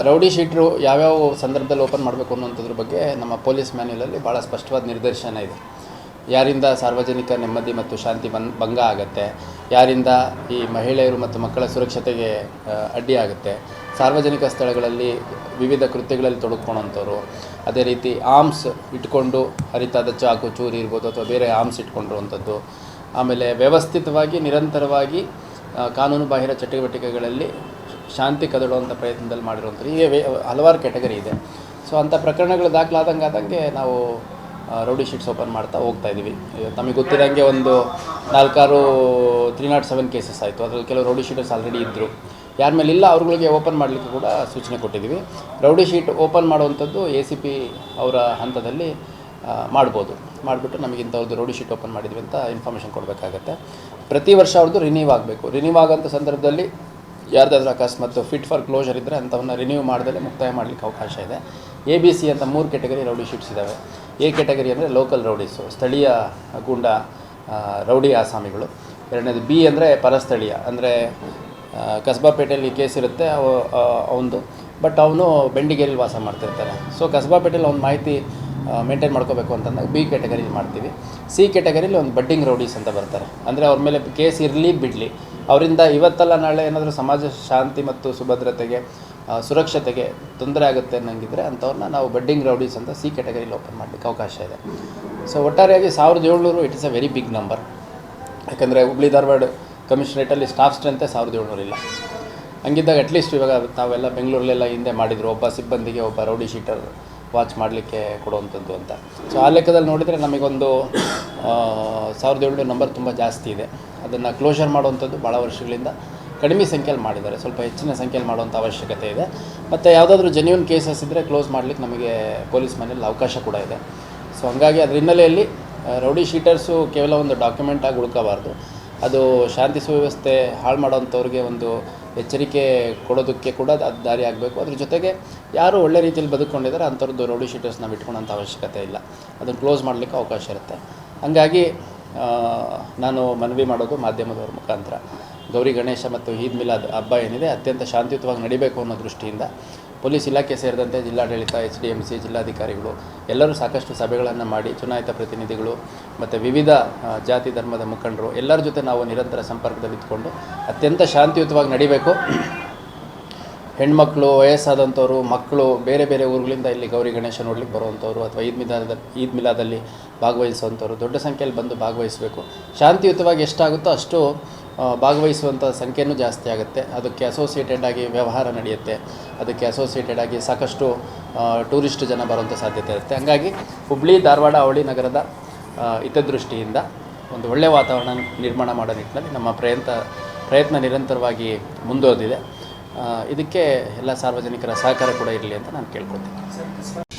Rowdy ಶೀಟ್ರು ಯಾವ್ಯಾವ ಸಂದರ್ಭದಲ್ಲಿ open ಮಾಡಬೇಕು ಅನ್ನೋಂಥದ್ರ ಬಗ್ಗೆ ನಮ್ಮ ಪೊಲೀಸ್ ಮ್ಯಾನ್ಯುಲಲ್ಲಿ ಭಾಳ ಸ್ಪಷ್ಟವಾದ ನಿರ್ದೇಶನ ಇದೆ. ಯಾರಿಂದ ಸಾರ್ವಜನಿಕ ನೆಮ್ಮದಿ ಮತ್ತು ಶಾಂತಿ ಭಂಗ ಆಗುತ್ತೆ, ಯಾರಿಂದ ಈ ಮಹಿಳೆಯರು ಮತ್ತು ಮಕ್ಕಳ ಸುರಕ್ಷತೆಗೆ ಅಡ್ಡಿ ಆಗುತ್ತೆ, ಸಾರ್ವಜನಿಕ ಸ್ಥಳಗಳಲ್ಲಿ ವಿವಿಧ ಕೃತ್ಯಗಳಲ್ಲಿ ತೊಡಗಿಕೊಳ್ಳೋಂಥವ್ರು, ಅದೇ ರೀತಿ ಆರ್ಮ್ಸ್ ಇಟ್ಕೊಂಡು ಹರಿತಾದ ಚಾಕು ಚೂರಿ ಇರ್ಬೋದು ಅಥವಾ ಬೇರೆ ಆರ್ಮ್ಸ್ ಇಟ್ಕೊಂಡಿರುವಂಥದ್ದು, ಆಮೇಲೆ ವ್ಯವಸ್ಥಿತವಾಗಿ ನಿರಂತರವಾಗಿ ಕಾನೂನು ಬಾಹಿರ ಚಟುವಟಿಕೆಗಳಲ್ಲಿ ಶಾಂತಿ ಕದಡುವಂಥ ಪ್ರಯತ್ನದಲ್ಲಿ ಮಾಡಿರುವಂಥದ್ದು ಹೀಗೆ ಹಲವಾರು ಕ್ಯಾಟಗರಿ ಇದೆ. ಸೊ ಅಂಥ ಪ್ರಕರಣಗಳು ದಾಖಲಾದಂಗೆ ನಾವು ರೌಡಿ ಶೀಟ್ಸ್ ಓಪನ್ ಮಾಡ್ತಾ ಹೋಗ್ತಾ ಇದ್ದೀವಿ. ನಮಗೆ ಗೊತ್ತಿರೋಂಗೆ ಒಂದು 4-6 307 ಕೇಸಸ್ ಆಯಿತು. ಅದರಲ್ಲಿ ಕೆಲವು ರೌಡಿ ಶೀಟರ್ಸ್ ಆಲ್ರೆಡಿ ಇದ್ದರು. ಯಾರ ಮೇಲೆ ಇಲ್ಲ ಅವ್ರುಗಳಿಗೆ ಓಪನ್ ಮಾಡಲಿಕ್ಕೆ ಕೂಡ ಸೂಚನೆ ಕೊಟ್ಟಿದ್ದೀವಿ. ರೌಡಿ ಶೀಟ್ ಓಪನ್ ಮಾಡುವಂಥದ್ದು ACP ಅವರ ಹಂತದಲ್ಲಿ ಮಾಡಿಬಿಟ್ಟು ನಮಗೆ ಇಂಥವ್ರದ್ದು ರೌಡಿ ಶೀಟ್ ಓಪನ್ ಮಾಡಿದ್ವಿ ಅಂತ ಇನ್ಫಾರ್ಮೇಷನ್ ಕೊಡಬೇಕಾಗತ್ತೆ. ಪ್ರತಿ ವರ್ಷ ಅವ್ರದ್ದು ರಿನ್ಯೂ ಆಗಬೇಕು. ರಿನ್ಯೂ ಆಗೋಂಥ ಸಂದರ್ಭದಲ್ಲಿ ಯಾರ್ದಾದ್ರೂ ಅಕಸ್ಮಾತ್ ಫಿಟ್ ಫಾರ್ ಕ್ಲೋಜರ್ ಇದ್ದರೆ ಅಂಥವನ್ನ ರಿನ್ಯೂ ಮಾಡ್ದಲೇ ಮುಕ್ತಾಯ ಮಾಡಲಿಕ್ಕೆ ಅವಕಾಶ ಇದೆ. ABC ಅಂತ 3 ಕ್ಯಾಟಗರಿ ರೌಡಿ ಶೀಟ್ಸ್ ಇದ್ದಾವೆ. A ಕ್ಯಾಟಗರಿ ಅಂದರೆ ಲೋಕಲ್ ರೌಡೀಸು, ಸ್ಥಳೀಯ ಗೂಂಡ ರೌಡಿ ಆಸಾಮಿಗಳು. ಎರಡನೇದು B ಅಂದರೆ ಪರಸ್ಥಳೀಯ, ಅಂದರೆ ಕಸ್ಬಾಪೇಟೆಯಲ್ಲಿ ಕೇಸ್ ಇರುತ್ತೆ ಅವನು, ಬಟ್ ಅವನು ಬೆಂಡಿಗೇರಿಯಲ್ಲಿ ವಾಸ ಮಾಡ್ತಿರ್ತಾನೆ. ಸೊ ಕಸ್ಬಾಪೇಟೆಯಲ್ಲಿ ಅವ್ನ ಮಾಹಿತಿ ಮೇಂಟೈನ್ ಮಾಡ್ಕೋಬೇಕು ಅಂತಂದಾಗ B ಕ್ಯಾಟಗರಿಲಿ ಮಾಡ್ತೀವಿ. C ಕ್ಯಾಟಗರಿಲಿ ಒಂದು ಬಡ್ಡಿಂಗ್ ರೌಡೀಸ್ ಅಂತ ಬರ್ತಾರೆ. ಅಂದರೆ ಅವ್ರ ಮೇಲೆ ಕೇಸ್ ಇರಲಿ ಬಿಡಲಿ, ಅವರಿಂದ ಇವತ್ತಲ್ಲ ನಾಳೆ ಏನಾದರೂ ಸಮಾಜ ಶಾಂತಿ ಮತ್ತು ಸುಭದ್ರತೆಗೆ ಸುರಕ್ಷತೆಗೆ ತೊಂದರೆ ಆಗುತ್ತೆ ಅನ್ನಂಗಿದ್ರೆ ಅಂಥವ್ರನ್ನ ನಾವು ಬಡ್ಡಿಂಗ್ ರೌಡೀಸ್ ಅಂತ C ಕ್ಯಾಟಗರಿಲಿ ಓಪನ್ ಮಾಡಲಿಕ್ಕೆ ಅವಕಾಶ ಇದೆ. ಸೊ ಒಟ್ಟಾರೆಯಾಗಿ 1700 it is a very big number. ಯಾಕಂದರೆ ಹುಬ್ಳಿ ಧಾರವಾಡ ಕಮಿಷನರೇಟಲ್ಲಿ ಸ್ಟಾಫ್ ಸ್ಟ್ರೆಂತೆ 1700 ಇಲ್ಲ. ಹಂಗಿದ್ದಾಗ ಅಟ್ಲೀಸ್ಟ್ ಇವಾಗ ನಾವೆಲ್ಲ ಬೆಂಗಳೂರಲ್ಲೆಲ್ಲ ಹಿಂದೆ ಮಾಡಿದ್ರು, ಒಬ್ಬ ಸಿಬ್ಬಂದಿಗೆ ಒಬ್ಬ ರೌಡಿ ಶೀಟರ್ ವಾಚ್ ಮಾಡಲಿಕ್ಕೆ ಕೊಡುವಂಥದ್ದು ಅಂತ. ಸೊ ಆ ಲೆಕ್ಕದಲ್ಲಿ ನೋಡಿದರೆ ನಮಗೊಂದು 1700 ನಂಬರ್ ತುಂಬ ಜಾಸ್ತಿ ಇದೆ. ಅದನ್ನು ಕ್ಲೋಷರ್ ಮಾಡುವಂಥದ್ದು ಭಾಳ ವರ್ಷಗಳಿಂದ ಕಡಿಮೆ ಸಂಖ್ಯೆಯಲ್ಲಿ ಮಾಡಿದ್ದಾರೆ. ಸ್ವಲ್ಪ ಹೆಚ್ಚಿನ ಸಂಖ್ಯೆಯಲ್ಲಿ ಮಾಡುವಂಥ ಅವಶ್ಯಕತೆ ಇದೆ. ಮತ್ತು ಯಾವುದಾದ್ರೂ ಜೆನ್ಯೂನ್ ಕೇಸಸ್ ಇದ್ದರೆ ಕ್ಲೋಸ್ ಮಾಡಲಿಕ್ಕೆ ನಮಗೆ ಪೊಲೀಸ್ ಮನೆಯಲ್ಲಿ ಅವಕಾಶ ಕೂಡ ಇದೆ. ಸೊ ಹಂಗಾಗಿ ಅದರ ಹಿನ್ನೆಲೆಯಲ್ಲಿ ರೌಡಿ ಶೀಟರ್ಸು ಕೇವಲ ಒಂದು ಡಾಕ್ಯುಮೆಂಟ್ ಆಗಿ ಉಳ್ಕೋಬಾರ್ದು. ಅದು ಶಾಂತಿ ಸುವ್ಯವಸ್ಥೆ ಹಾಳು ಮಾಡೋವಂಥವ್ರಿಗೆ ಒಂದು ಎಚ್ಚರಿಕೆ ಕೊಡೋದಕ್ಕೆ ಕೂಡ ಅದು ದಾರಿ ಆಗಬೇಕು. ಅದ್ರ ಜೊತೆಗೆ ಯಾರು ಒಳ್ಳೆ ರೀತಿಯಲ್ಲಿ ಬದುಕೊಂಡಿದ್ದಾರೆ ಅಂಥವ್ರದ್ದು ರೌಡಿ ಶೀಟರ್ಸ್ ನಾವು ಇಟ್ಕೊಳ್ಳೋಂಥ ಅವಶ್ಯಕತೆ ಇಲ್ಲ. ಅದನ್ನು ಕ್ಲೋಸ್ ಮಾಡಲಿಕ್ಕೆ ಅವಕಾಶ ಇರುತ್ತೆ. ಹಂಗಾಗಿ ನಾನು ಮನವಿ ಮಾಡೋದು ಮಾಧ್ಯಮದವ್ರ ಮುಖಾಂತರ, ಗೌರಿ ಗಣೇಶ ಮತ್ತು ಈದ್ ಮಿಲಾದ್ ಹಬ್ಬ ಏನಿದೆ ಅತ್ಯಂತ ಶಾಂತಿಯುತವಾಗಿ ನಡಿಬೇಕು ಅನ್ನೋ ದೃಷ್ಟಿಯಿಂದ ಪೊಲೀಸ್ ಇಲಾಖೆ ಸೇರಿದಂತೆ ಜಿಲ್ಲಾಡಳಿತ, HDMC, ಜಿಲ್ಲಾಧಿಕಾರಿಗಳು ಎಲ್ಲರೂ ಸಾಕಷ್ಟು ಸಭೆಗಳನ್ನು ಮಾಡಿ ಚುನಾಯಿತ ಪ್ರತಿನಿಧಿಗಳು ಮತ್ತು ವಿವಿಧ ಜಾತಿ ಧರ್ಮದ ಮುಖಂಡರು ಎಲ್ಲರ ಜೊತೆ ನಾವು ನಿರಂತರ ಸಂಪರ್ಕದಲ್ಲಿ ಇದ್ಕೊಂಡು ಅತ್ಯಂತ ಶಾಂತಿಯುತವಾಗಿ ನಡಿಬೇಕು. ಹೆಣ್ಮಕ್ಳು, ವಯಸ್ಸಾದಂಥವ್ರು, ಮಕ್ಕಳು ಬೇರೆ ಬೇರೆ ಊರುಗಳಿಂದ ಇಲ್ಲಿ ಗೌರಿ ಗಣೇಶ ನೋಡ್ಲಿಕ್ಕೆ ಬರುವಂಥವ್ರು ಅಥವಾ ಈದ್ ಮಿಲಾದಲ್ಲಿ ಭಾಗವಹಿಸುವಂಥವ್ರು ದೊಡ್ಡ ಸಂಖ್ಯೆಯಲ್ಲಿ ಬಂದು ಭಾಗವಹಿಸಬೇಕು. ಶಾಂತಿಯುತವಾಗಿ ಎಷ್ಟಾಗುತ್ತೋ ಅಷ್ಟು ಭಾಗವಹಿಸುವಂಥ ಸಂಖ್ಯೆಯೂ ಜಾಸ್ತಿ ಆಗುತ್ತೆ. ಅದಕ್ಕೆ ಅಸೋಸಿಯೇಟೆಡ್ ಆಗಿ ವ್ಯವಹಾರ ನಡೆಯುತ್ತೆ. ಅದಕ್ಕೆ ಅಸೋಸಿಯೇಟೆಡ್ ಆಗಿ ಸಾಕಷ್ಟು ಟೂರಿಸ್ಟ್ ಜನ ಬರುವಂಥ ಸಾಧ್ಯತೆ ಇರುತ್ತೆ. ಹಂಗಾಗಿ ಹುಬ್ಳಿ ಧಾರವಾಡ ಅವಳಿ ನಗರದ ಹಿತದೃಷ್ಟಿಯಿಂದ ಒಂದು ಒಳ್ಳೆಯ ವಾತಾವರಣ ನಿರ್ಮಾಣ ಮಾಡೋ ನಿಟ್ಟಿನಲ್ಲಿ ನಮ್ಮ ಪ್ರಯತ್ನ ನಿರಂತರವಾಗಿ ಮುಂದುವರೆದಿದೆ. ಇದಕ್ಕೆ ಎಲ್ಲ ಸಾರ್ವಜನಿಕರ ಸಹಕಾರ ಕೂಡ ಇರಲಿ ಅಂತ ನಾನು ಕೇಳ್ಕೊತೀನಿ.